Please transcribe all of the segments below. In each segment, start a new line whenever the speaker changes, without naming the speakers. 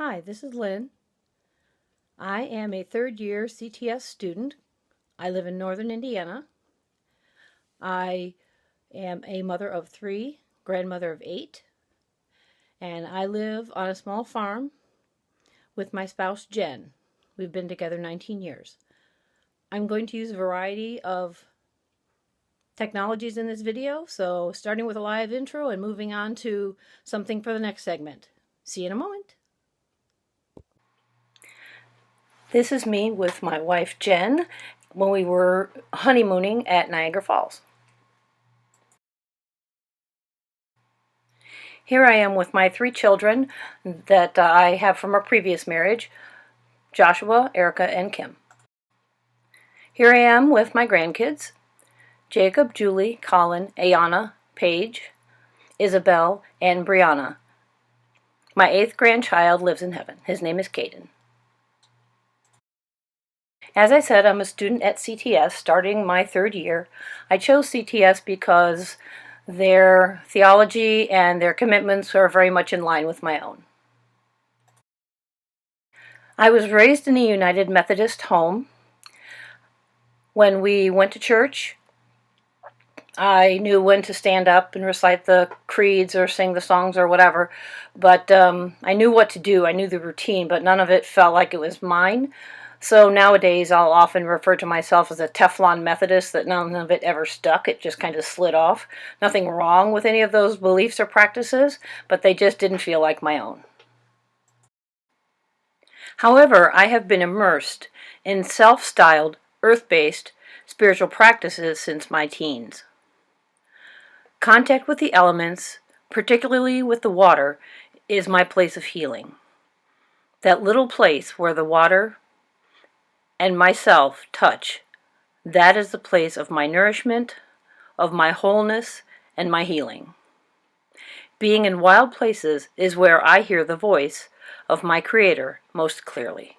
Hi, this is Lynn. I am a third-year CTS student. I live in northern Indiana. I am a mother of 3, grandmother of 8, and I live on a small farm with my spouse Jen. We've been together 19 years. I'm going to use a variety of technologies in this video, so starting with a live intro and moving on to something for the next segment. See you in a moment. This is me with my wife Jen when we were honeymooning at Niagara Falls. Here I am with my 3 children that I have from a previous marriage, Joshua, Erica, and Kim. Here I am with my grandkids, Jacob, Julie, Colin, Ayana, Paige, Isabel, and Brianna. My 8th grandchild lives in heaven. His name is Caden. As I said, I'm a student at CTS starting my 3rd year. I chose CTS because their theology and their commitments are very much in line with my own. I was raised in a United Methodist home. When we went to church, I knew when to stand up and recite the creeds or sing the songs or whatever, but I knew what to do. I knew the routine, but none of it felt like it was mine. So nowadays I'll often refer to myself as a Teflon Methodist, that none of it ever stuck. It just kind of slid off. Nothing wrong with any of those beliefs or practices, but they just didn't feel like my own. However, I have been immersed in self-styled, earth-based spiritual practices since my teens. Contact with the elements, particularly with the water, is my place of healing. That little place where the water and myself touch, that is the place of my nourishment, of my wholeness, and my healing. Being in wild places is where I hear the voice of my Creator most clearly.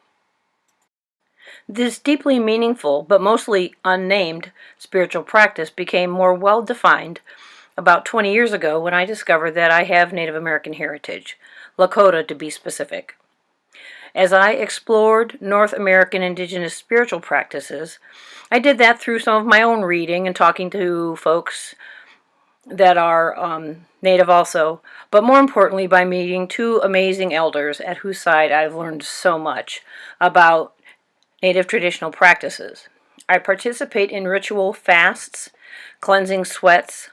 This deeply meaningful, but mostly unnamed, spiritual practice became more well-defined about 20 years ago when I discovered that I have Native American heritage, Lakota to be specific. As I explored North American indigenous spiritual practices, I did that through some of my own reading and talking to folks that are Native also, but more importantly by meeting 2 amazing elders at whose side I've learned so much about Native traditional practices. I participate in ritual fasts, cleansing sweats,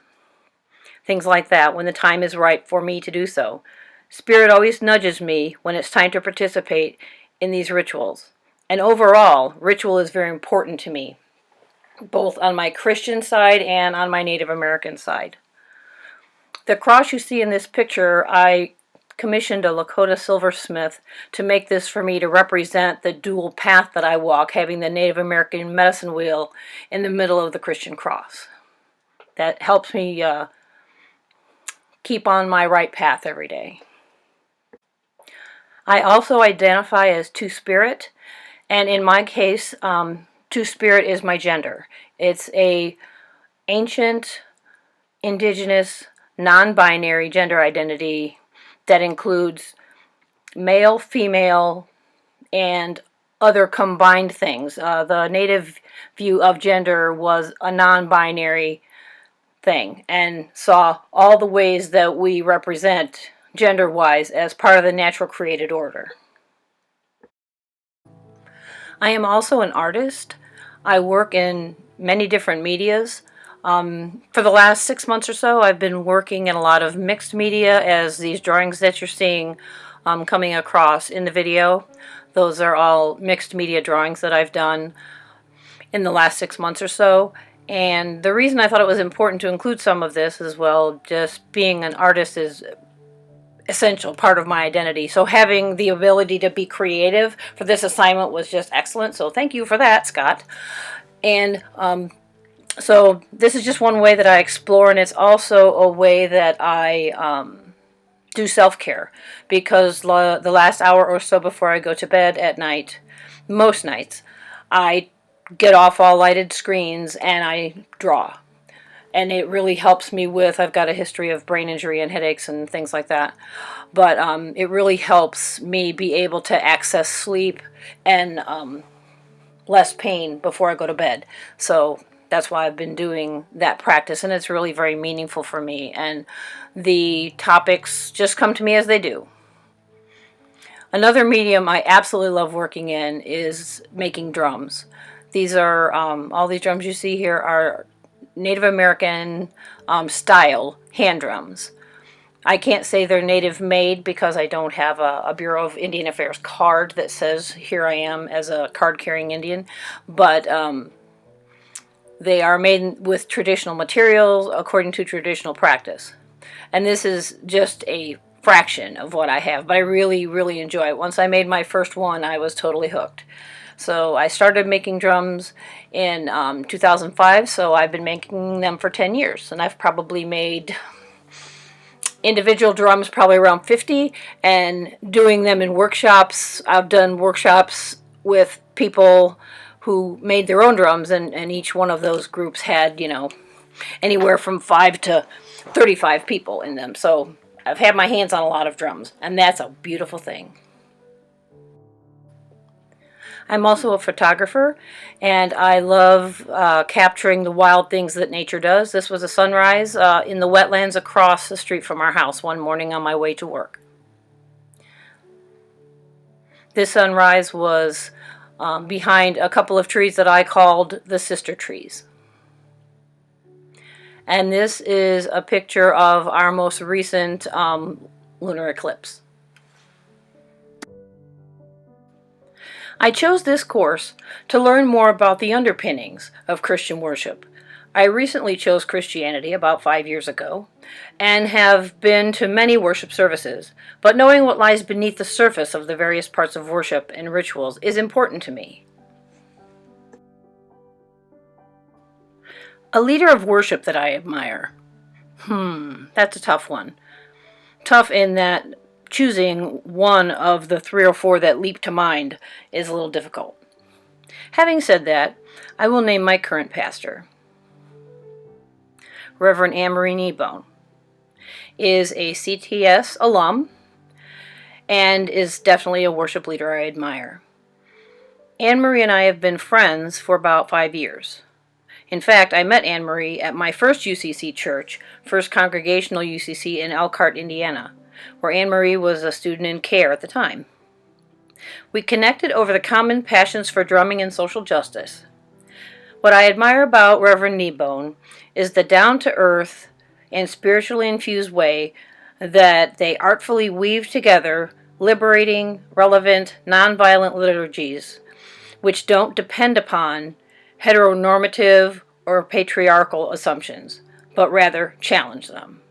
things like that when the time is right for me to do so. Spirit always nudges me when it's time to participate in these rituals. And overall, ritual is very important to me, both on my Christian side and on my Native American side. The cross you see in this picture, I commissioned a Lakota silversmith to make this for me to represent the dual path that I walk, having the Native American medicine wheel in the middle of the Christian cross. That helps me keep on my right path every day. I also identify as Two-Spirit, and in my case, Two-Spirit is my gender. It's a ancient, indigenous, non-binary gender identity that includes male, female, and other combined things. The Native view of gender was a non-binary thing and saw all the ways that we represent gender-wise as part of the natural created order. I am also an artist. I work in many different medias. For the last 6 months or so, I've been working in a lot of mixed media, as these drawings that you're seeing coming across in the video. Those are all mixed media drawings that I've done in the last 6 months or so. And the reason I thought it was important to include some of this as well, just being an artist is essential part of my identity. So having the ability to be creative for this assignment was just excellent. So thank you for that, Scott. And so this is just one way that I explore, and it's also a way that I do self-care, because the last hour or so before I go to bed at night, most nights, I get off all lighted screens and I draw. and it really helps me with, I've got a history of brain injury and headaches and things like that, but it really helps me be able to access sleep and less pain before I go to bed. So that's why I've been doing that practice, and it's really very meaningful for me, and the topics just come to me as they do. Another medium I absolutely love working in is making drums. These are, all these drums you see here are Native American style hand drums. I can't say they're native made because I don't have a Bureau of Indian Affairs card that says here I am as a card carrying Indian, but they are made with traditional materials according to traditional practice. And this is just a fraction of what I have, but I really, really enjoy it. Once I made my first one, I was totally hooked. So I started making drums in 2005, so I've been making them for 10 years, and I've probably made individual drums probably around 50, and doing them in workshops. I've done workshops with people who made their own drums, and each one of those groups had, anywhere from 5 to 35 people in them. So I've had my hands on a lot of drums, and that's a beautiful thing. I'm also a photographer, and I love capturing the wild things that nature does. This was a sunrise in the wetlands across the street from our house one morning on my way to work. This sunrise was behind a couple of trees that I called the sister trees. And this is a picture of our most recent lunar eclipse. I chose this course to learn more about the underpinnings of Christian worship. I recently chose Christianity about 5 years ago and have been to many worship services, but knowing what lies beneath the surface of the various parts of worship and rituals is important to me. A leader of worship that I admire. That's a tough one. Tough in that choosing one of the 3 or 4 that leap to mind is a little difficult. Having said that, I will name my current pastor. Reverend Anne-Marie Kneebone is a CTS alum and is definitely a worship leader I admire. Anne-Marie and I have been friends for about 5 years. In fact, I met Anne-Marie at my first UCC church, First Congregational UCC in Elkhart, Indiana, where Anne-Marie was a student in care at the time. We connected over the common passions for drumming and social justice. What I admire about Reverend Kneebone is the down-to-earth and spiritually infused way that they artfully weave together liberating, relevant, nonviolent liturgies, which don't depend upon heteronormative or patriarchal assumptions, but rather challenge them,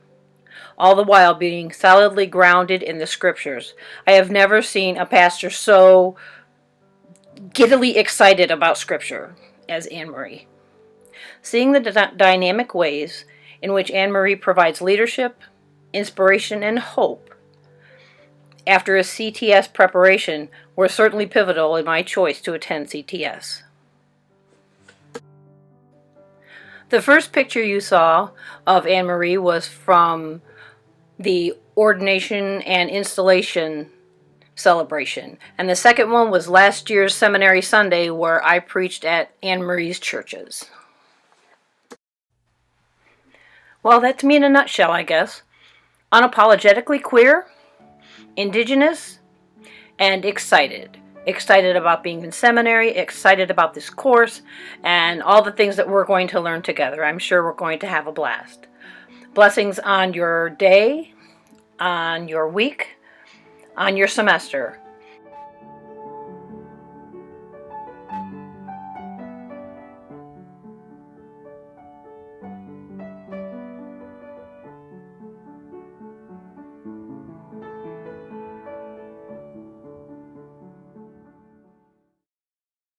all the while being solidly grounded in the scriptures. I have never seen a pastor so giddily excited about scripture as Anne-Marie. Seeing the dynamic ways in which Anne-Marie provides leadership, inspiration, and hope after a CTS preparation were certainly pivotal in my choice to attend CTS. The first picture you saw of Anne-Marie was from the ordination and installation celebration. And the second one was last year's Seminary Sunday, where I preached at Anne-Marie's churches. Well, that's me in a nutshell, I guess. Unapologetically queer, indigenous, and excited. Excited about being in seminary, excited about this course, and all the things that we're going to learn together. I'm sure we're going to have a blast. Blessings on your day, on your week, on your semester.